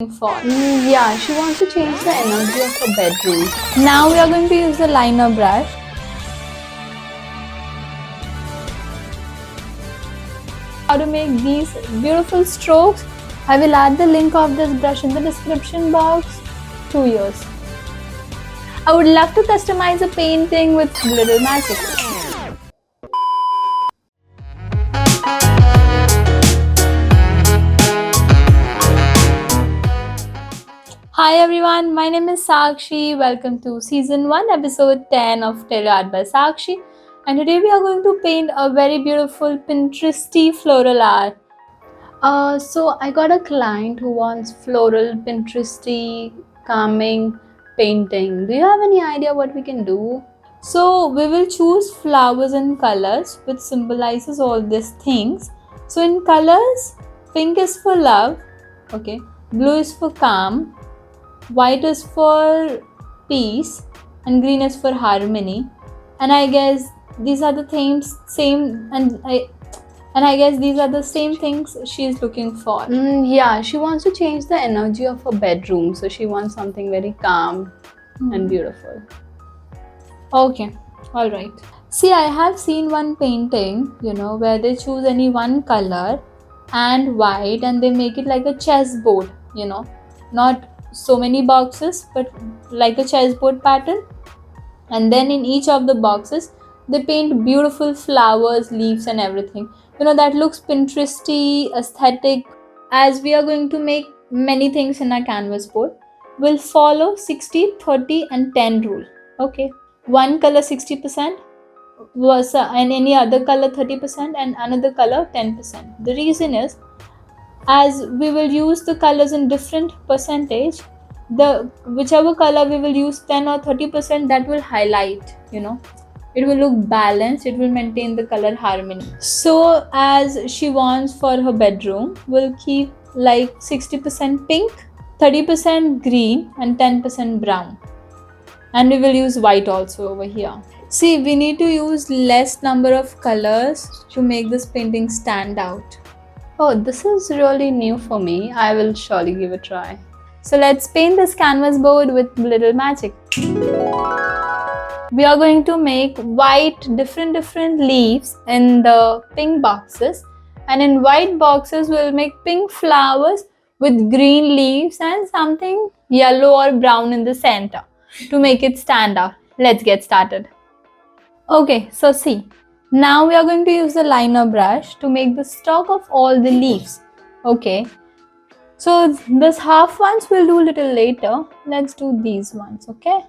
for? Yeah, she wants to change the energy of her bedroom. Now we are going to use the liner brush. How to make these beautiful strokes? I will add the link of this brush in the description box to yours. I would love to customize a painting with little magic. Hi everyone, my name is Sakshi. Welcome to season 1, episode 10 of Tarot Art by Sakshi. And today we are going to paint a very beautiful Pinteresty floral art. So I got a client who wants floral, Pinteresty, calming painting. Do you have any idea what we can do? So we will choose flowers and colors which symbolizes all these things. So in colors, pink is for love, okay, blue is for calm, white is for peace, and green is for harmony. And I guess these are the things same and I guess these are the same things she is looking for. Yeah, she wants to change the energy of her bedroom. So she wants something very calm and beautiful. Okay, alright. See, I have seen one painting, where they choose any one color and white and they make it like a chessboard, not so many boxes, but like a chessboard pattern. And then in each of the boxes, they paint beautiful flowers, leaves, and everything. That looks Pinteresty, aesthetic. As we are going to make many things in our canvas board, we'll follow 60, 30, and 10 rule. Okay. One color 60% was and any other color 30% and another color 10%. The reason is, as we will use the colors in different percentage, the whichever color we will use 10 or 30%, that will highlight, it will look balanced, it will maintain the color harmony. So as she wants for her bedroom, we'll keep like 60% pink, 30% green, and 10% brown. And we will use white also over here. See, we need to use less number of colors to make this painting stand out. Oh, this is really new for me. I will surely give it a try. So let's paint this canvas board with little magic. We are going to make white different leaves in the pink boxes, and in white boxes we'll make pink flowers with green leaves and something yellow or brown in the center to make it stand out. Let's get started. Okay, so see, now we are going to use the liner brush to make the stalk of all the leaves. Okay, so this half ones we'll do a little later. Let's do these ones, okay?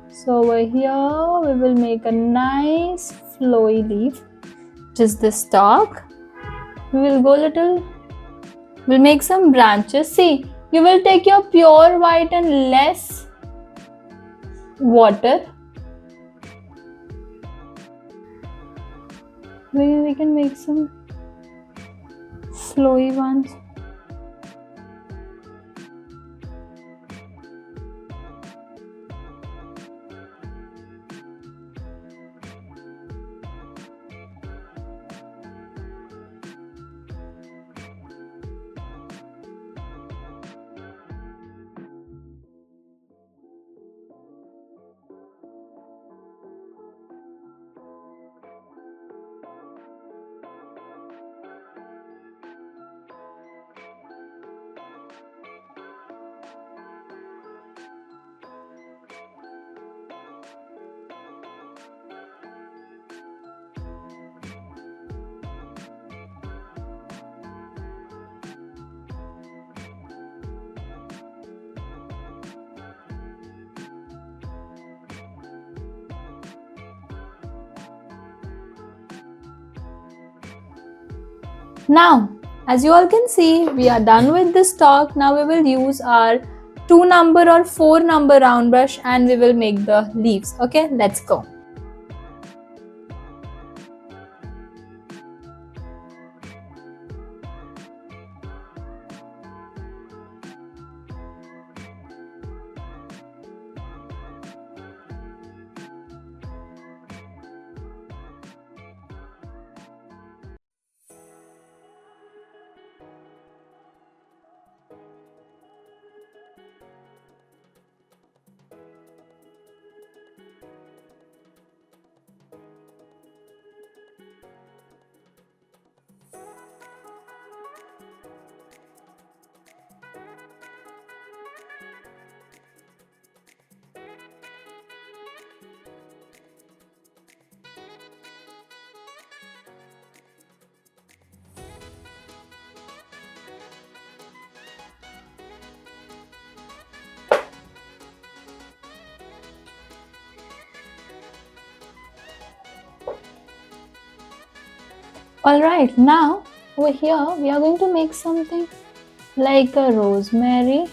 So over here we will make a nice flowy leaf, just the stalk. We will go we'll make some branches. See, you will take your pure white and less water. We can make some flowy ones. Now, as you all can see, we are done with this stalk. Now we will use our 2 number or 4 number round brush and we will make the leaves. Okay, let's go. Alright, now over here we are going to make something like a rosemary.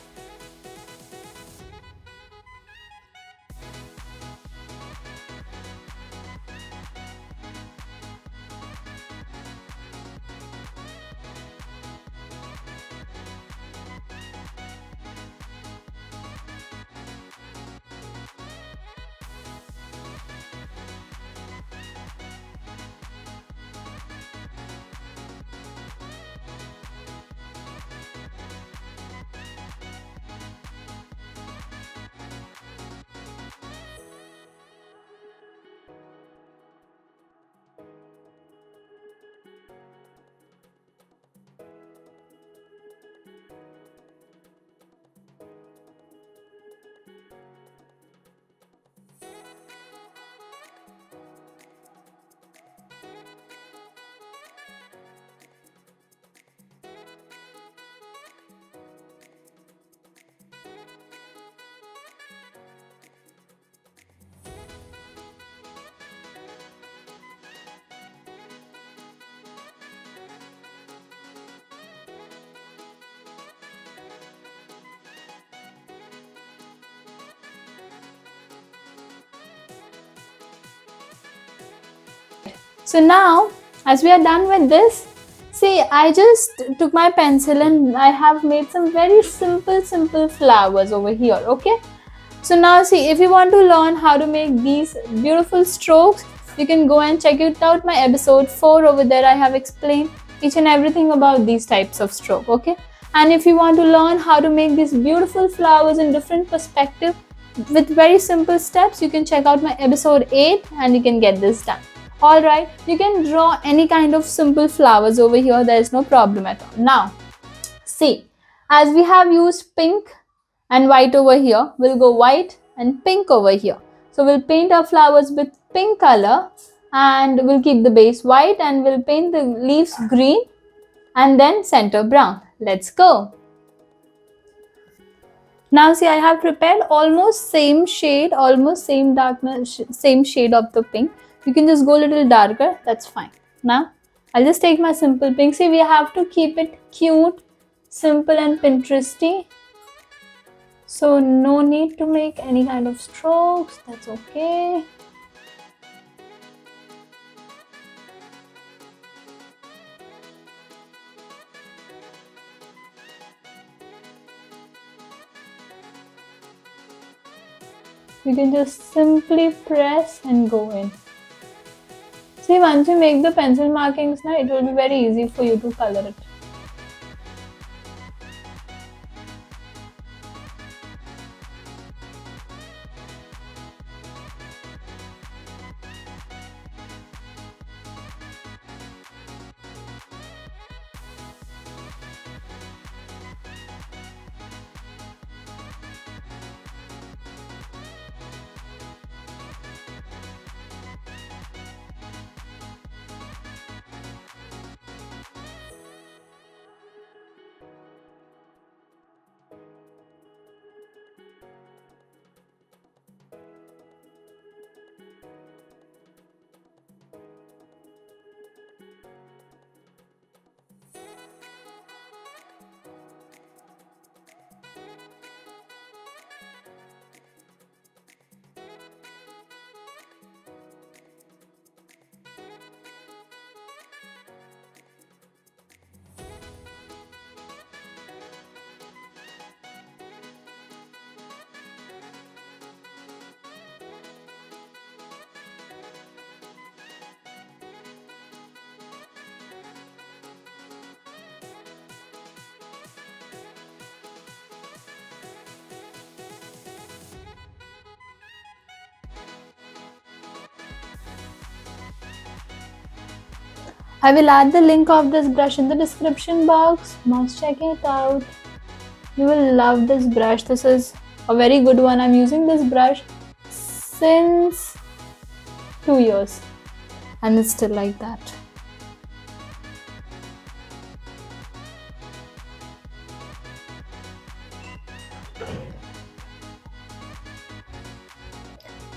So now, as we are done with this, see, I just took my pencil and I have made some very simple flowers over here, okay? So now see, if you want to learn how to make these beautiful strokes, you can go and check it out my episode 4 over there. I have explained each and everything about these types of stroke, okay? And if you want to learn how to make these beautiful flowers in different perspective with very simple steps, you can check out my episode 8 and you can get this done. Alright, you can draw any kind of simple flowers over here, there is no problem at all. Now, see, as we have used pink and white over here, we'll go white and pink over here. So we'll paint our flowers with pink color and we'll keep the base white and we'll paint the leaves green and then center brown. Let's go. Now see, I have prepared almost same shade, almost same darkness, same shade of the pink. You can just go a little darker, that's fine. Now, I'll just take my simple pink. See, we have to keep it cute, simple and Pinteresty. So, no need to make any kind of strokes, that's okay. You can just simply press and go in. See, once you make the pencil markings now, it will be very easy for you to color it. I will add the link of this brush in the description box. Must check it out. You will love this brush. This is a very good one. I'm using this brush since 2 years and it's still like that.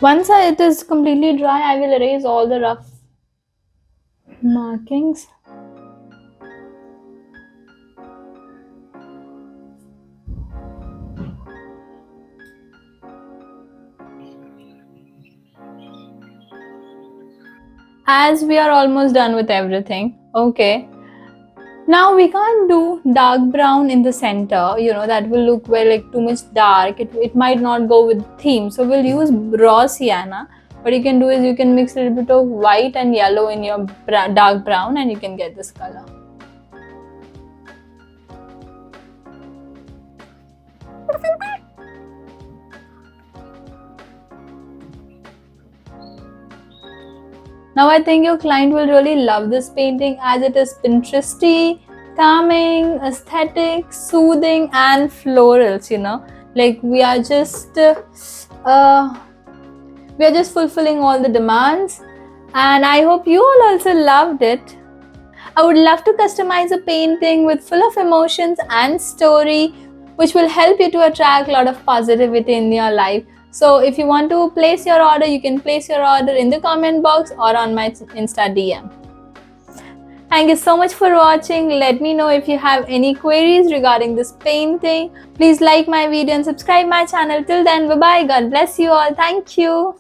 Once it is completely dry, I will erase all the rough markings. as we are almost done with everything, okay, now we can't do dark brown in the center, that will look like too much dark. It might not go with the theme. So we'll use raw sienna. What you can do is you can mix a little bit of white and yellow in your dark brown and you can get this color. Now I think your client will really love this painting as it is Pinteresty, calming, aesthetic, soothing, and florals. Like we are just fulfilling all the demands, and I hope you all also loved it. I would love to customize a painting with full of emotions and story, which will help you to attract a lot of positivity in your life. So if you want to place your order, you can place your order in the comment box or on my Insta DM. Thank you so much for watching. Let me know if you have any queries regarding this painting. Please like my video and subscribe my channel. Till then, bye bye. God bless you all. Thank you.